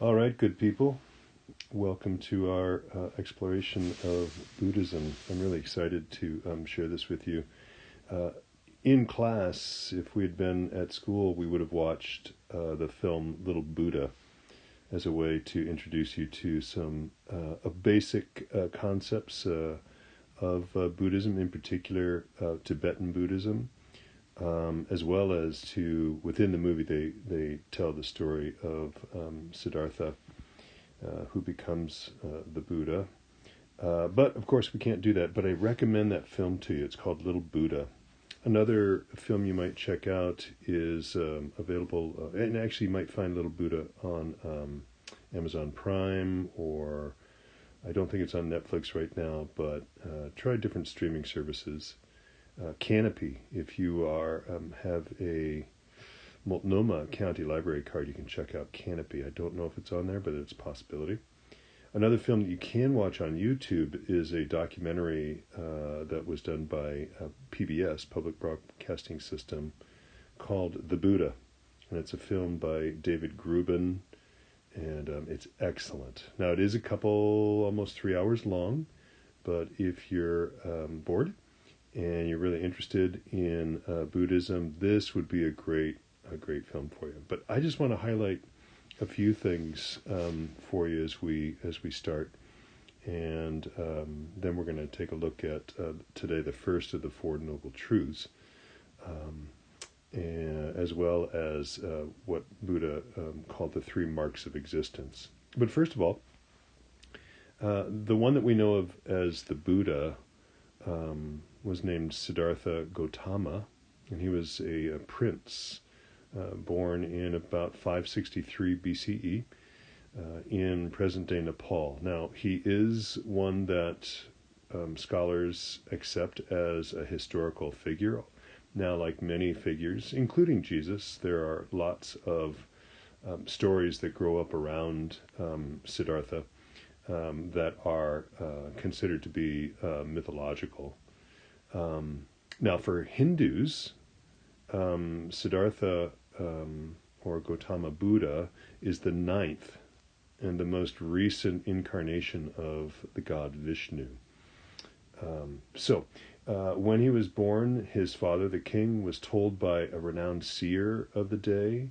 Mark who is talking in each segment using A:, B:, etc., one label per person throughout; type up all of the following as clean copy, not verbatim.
A: All right, good people. Welcome to our exploration of Buddhism. I'm really excited to share this with you. Uh, in class, if we had been at school, we would have watched the film Little Buddha as a way to introduce you to some basic concepts of Buddhism, in particular Tibetan Buddhism. As well as to, within the movie, they tell the story of Siddhartha, who becomes the Buddha. But of course, we can't do that. But I recommend that film to you. It's called Little Buddha. Another film you might check out is available, and actually you might find Little Buddha on Amazon Prime, or I don't think it's on Netflix right now, but try different streaming services. Canopy, if you have a Multnomah County Library card, you can check out Canopy. I don't know if it's on there, but it's a possibility. Another film that you can watch on YouTube is a documentary that was done by PBS, Public Broadcasting System, called The Buddha. And it's a film by David Grubin, and it's excellent. Now, it is a couple, almost 3 hours long, but if you're bored and you're really interested in Buddhism, this would be a great film for you. But I just want to highlight a few things for you as we start, and then we're going to take a look at today the first of the Four Noble Truths, and, as well as what Buddha called the three marks of existence. But first of all, the one that we know of as the Buddha was named Siddhartha Gautama, and he was a prince born in about 563 BCE in present-day Nepal. Now, he is one that scholars accept as a historical figure. Now, like many figures, including Jesus, there are lots of stories that grow up around Siddhartha that are considered to be mythological. Now, for Hindus, Siddhartha or Gautama Buddha is the ninth and the most recent incarnation of the god Vishnu. When he was born, his father, the king, was told by a renowned seer of the day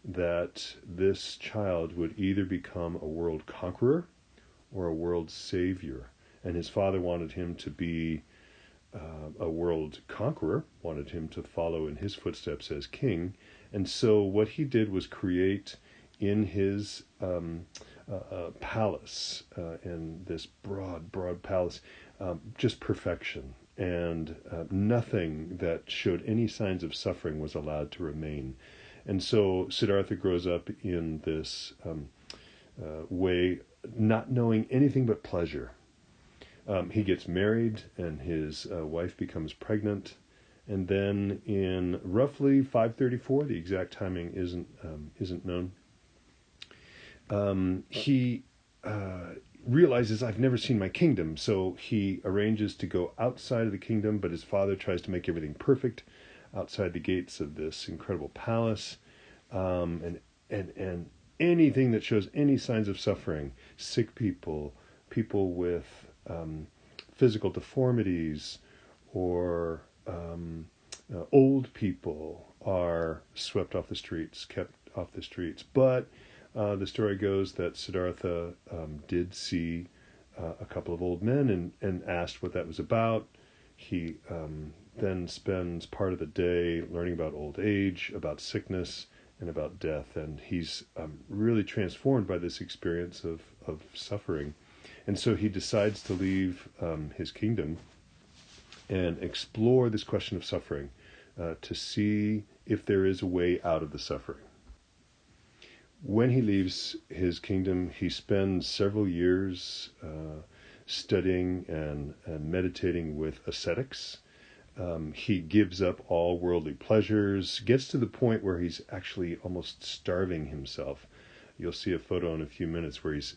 A: that this child would either become a world conqueror or a world savior. And his father wanted him to be a world conqueror, wanted him to follow in his footsteps as king. And so what he did was create in his palace, in this broad palace, just perfection. And nothing that showed any signs of suffering was allowed to remain. And so Siddhartha grows up in this way, not knowing anything but pleasure. He gets married, and his wife becomes pregnant, and then in roughly 534, the exact timing isn't known, he realizes, I've never seen my kingdom, so he arranges to go outside of the kingdom, but his father tries to make everything perfect outside the gates of this incredible palace, and anything that shows any signs of suffering, sick people with physical deformities, or old people are swept off the streets, kept off the streets. But the story goes that Siddhartha did see a couple of old men and asked what that was about. He then spends part of the day learning about old age, about sickness, and about death. And he's really transformed by this experience of suffering. And so he decides to leave his kingdom and explore this question of suffering to see if there is a way out of the suffering. When he leaves his kingdom, he spends several years studying and meditating with ascetics. He gives up all worldly pleasures, gets to the point where he's actually almost starving himself. You'll see a photo in a few minutes where he's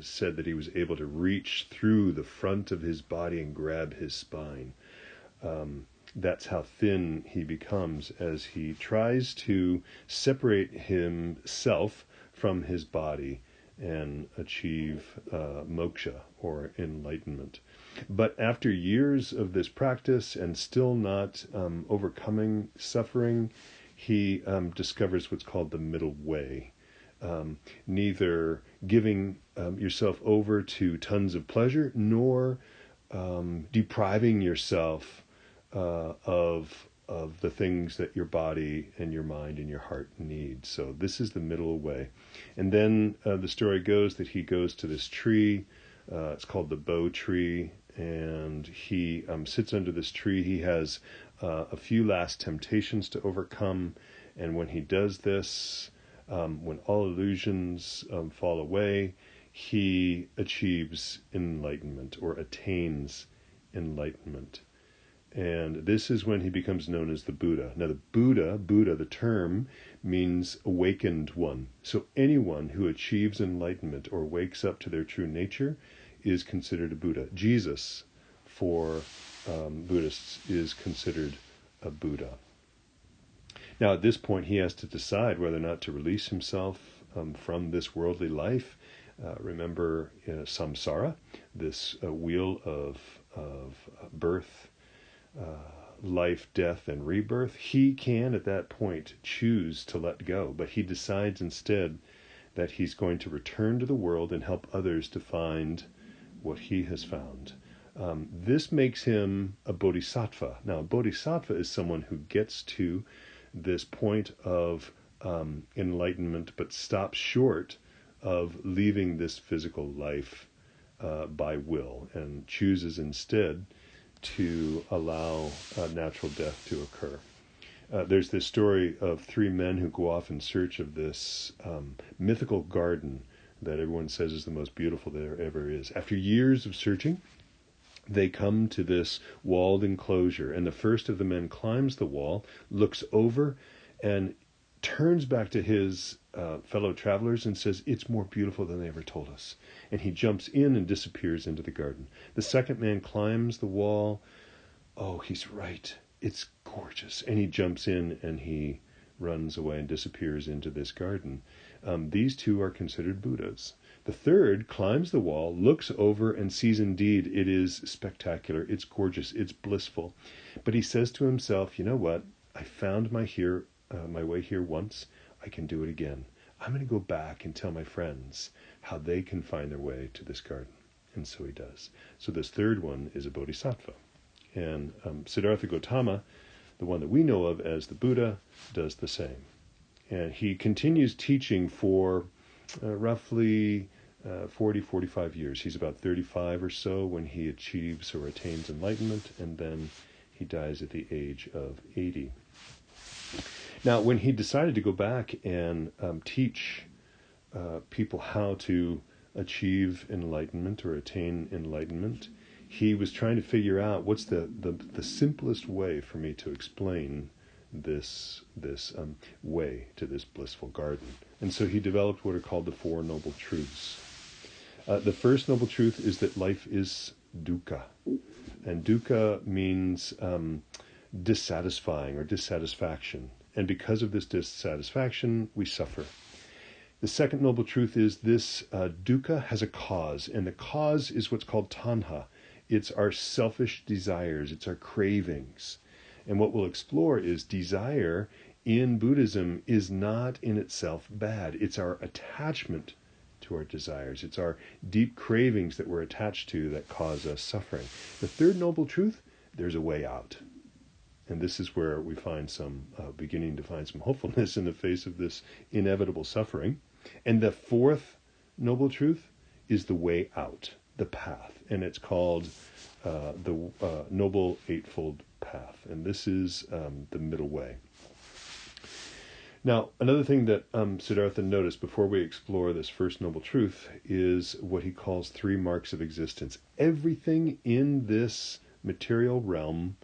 A: said that he was able to reach through the front of his body and grab his spine. That's how thin he becomes as he tries to separate himself from his body and achieve moksha, or enlightenment. But after years of this practice and still not overcoming suffering, he discovers what's called the middle way. Neither giving yourself over to tons of pleasure, nor depriving yourself of the things that your body and your mind and your heart need. So this is the middle way. And then the story goes that he goes to this tree. It's called the Bo tree, and he sits under this tree. He has a few last temptations to overcome, and when he does this, when all illusions fall away, he achieves enlightenment, or attains enlightenment. And this is when he becomes known as the Buddha. Now the Buddha, the term, means awakened one. So anyone who achieves enlightenment or wakes up to their true nature is considered a Buddha. Jesus, for Buddhists, is considered a Buddha. Now at this point he has to decide whether or not to release himself from this worldly life. Remember samsara, this wheel of birth, life, death, and rebirth. He can at that point choose to let go, but he decides instead that he's going to return to the world and help others to find what he has found. This makes him a bodhisattva. Now, a bodhisattva is someone who gets to this point of enlightenment, but stops short of leaving this physical life by will, and chooses instead to allow natural death to occur. There's this story of three men who go off in search of this mythical garden that everyone says is the most beautiful there ever is. After years of searching, they come to this walled enclosure, and the first of the men climbs the wall, looks over, and turns back to his fellow travelers and says, "It's more beautiful than they ever told us." And he jumps in and disappears into the garden. The second man climbs the wall. "Oh, he's right. It's gorgeous." And he jumps in and he runs away and disappears into this garden. These two are considered Buddhas. The third climbs the wall, looks over, and sees indeed it is spectacular, it's gorgeous, it's blissful. But he says to himself, "You know what? I found my way here once. I can do it again. I'm going to go back and tell my friends how they can find their way to this garden." And so he does. So this third one is a bodhisattva. And Siddhartha Gautama, the one that we know of as the Buddha, does the same. And he continues teaching for roughly 45 years. He's about 35 or so when he achieves or attains enlightenment, and then he dies at the age of 80. Now, when he decided to go back and teach people how to achieve enlightenment or attain enlightenment, he was trying to figure out what's the simplest way for me to explain this way to this blissful garden. And so he developed what are called the Four Noble Truths. The first noble truth is that life is dukkha. And dukkha means dissatisfying or dissatisfaction. And because of this dissatisfaction, we suffer. The second noble truth is this dukkha has a cause, and the cause is what's called tanha. It's our selfish desires, it's our cravings. And what we'll explore is desire in Buddhism is not in itself bad. It's our attachment to our desires. It's our deep cravings that we're attached to that cause us suffering. The third noble truth, there's a way out. And this is where we find some beginning to find some hopefulness in the face of this inevitable suffering. And the fourth noble truth is the way out, the path. And it's called the Noble Eightfold Path. And this is the middle way. Now, another thing that Siddhartha noticed before we explore this first noble truth is what he calls three marks of existence. Everything in this material realm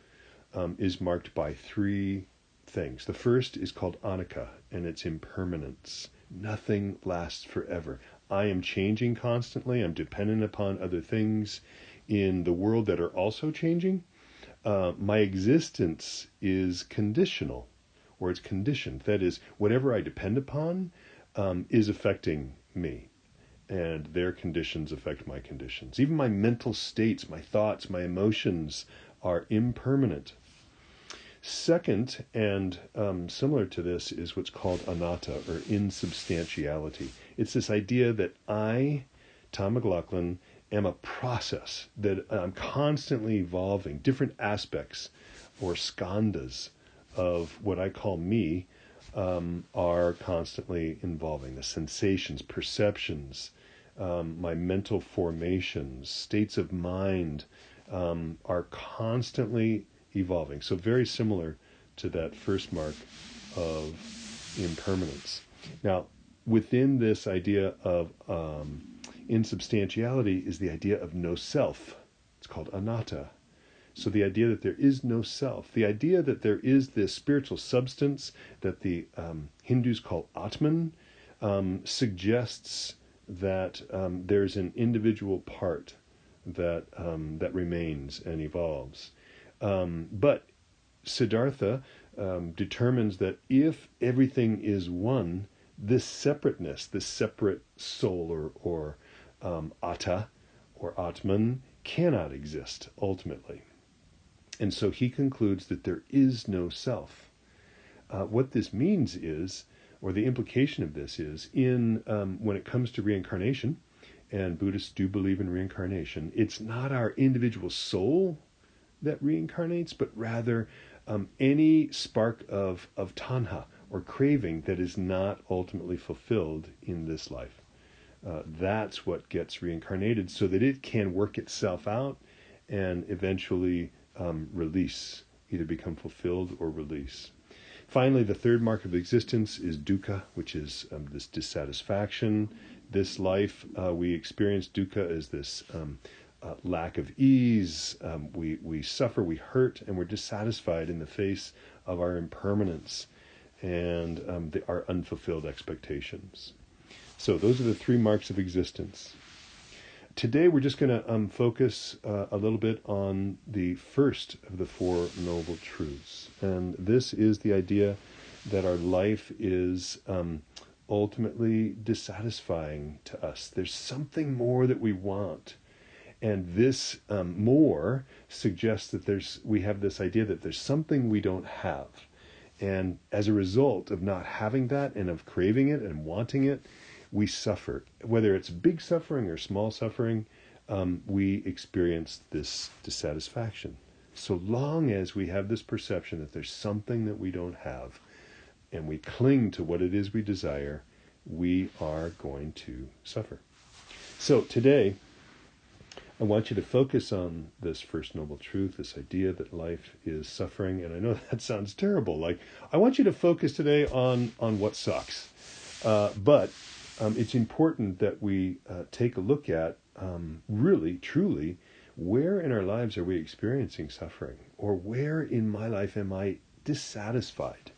A: is marked by three things. The first is called anicca, and it's impermanence. Nothing lasts forever. I am changing constantly. I'm dependent upon other things in the world that are also changing. My existence is conditional, or it's conditioned. That is, whatever I depend upon is affecting me, and their conditions affect my conditions. Even my mental states, my thoughts, my emotions are impermanent. Second, and similar to this, is what's called anatta, or insubstantiality. It's this idea that I, Tom McLaughlin, am a process, that I'm constantly evolving. Different aspects or skandhas of what I call me are constantly evolving. The sensations, perceptions, my mental formations, states of mind are constantly evolving. So very similar to that first mark of impermanence. Now, within this idea of insubstantiality is the idea of no self. It's called anatta. So the idea that there is no self, the idea that there is this spiritual substance that the Hindus call Atman, suggests that there's an individual part that that remains and evolves. But Siddhartha determines that if everything is one, this separateness, this separate soul or atta or Atman cannot exist ultimately. And so he concludes that there is no self. What this means is, or the implication of this is, in when it comes to reincarnation, and Buddhists do believe in reincarnation, it's not our individual soul that reincarnates, but rather any spark of tanha, or craving, that is not ultimately fulfilled in this life. That's what gets reincarnated, so that it can work itself out and eventually release, either become fulfilled or release. Finally, the third mark of existence is dukkha, which is this dissatisfaction. This life, we experience dukkha as this lack of ease. We suffer, we hurt, and we're dissatisfied in the face of our impermanence and our unfulfilled expectations. So those are the three marks of existence. Today we're just going to focus a little bit on the first of the Four Noble Truths. And this is the idea that our life is ultimately dissatisfying to us. There's something more that we want. And this more suggests that we have this idea that there's something we don't have. And as a result of not having that and of craving it and wanting it, we suffer. Whether it's big suffering or small suffering, we experience this dissatisfaction. So long as we have this perception that there's something that we don't have, and we cling to what it is we desire, we are going to suffer. So today, I want you to focus on this first noble truth, this idea that life is suffering. And I know that sounds terrible. Like, I want you to focus today on what sucks. But it's important that we take a look at really, truly, where in our lives are we experiencing suffering? Or where in my life am I dissatisfied?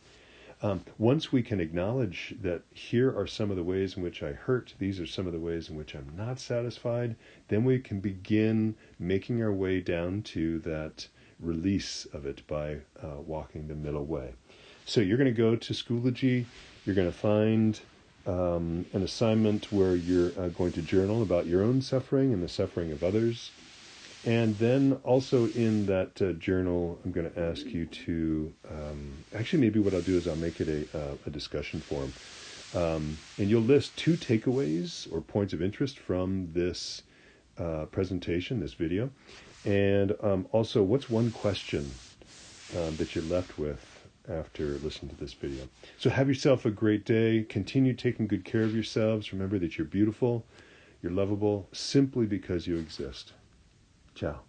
A: Once we can acknowledge that here are some of the ways in which I hurt, these are some of the ways in which I'm not satisfied, then we can begin making our way down to that release of it by walking the middle way. So you're going to go to Schoology, you're going to find an assignment where you're going to journal about your own suffering and the suffering of others. And then also in that journal, I'm going to ask you to, actually maybe what I'll do is I'll make it a discussion forum. And you'll list 2 takeaways or points of interest from this presentation, this video. And also, what's one question that you're left with after listening to this video? So have yourself a great day. Continue taking good care of yourselves. Remember that you're beautiful, you're lovable, simply because you exist. Ciao.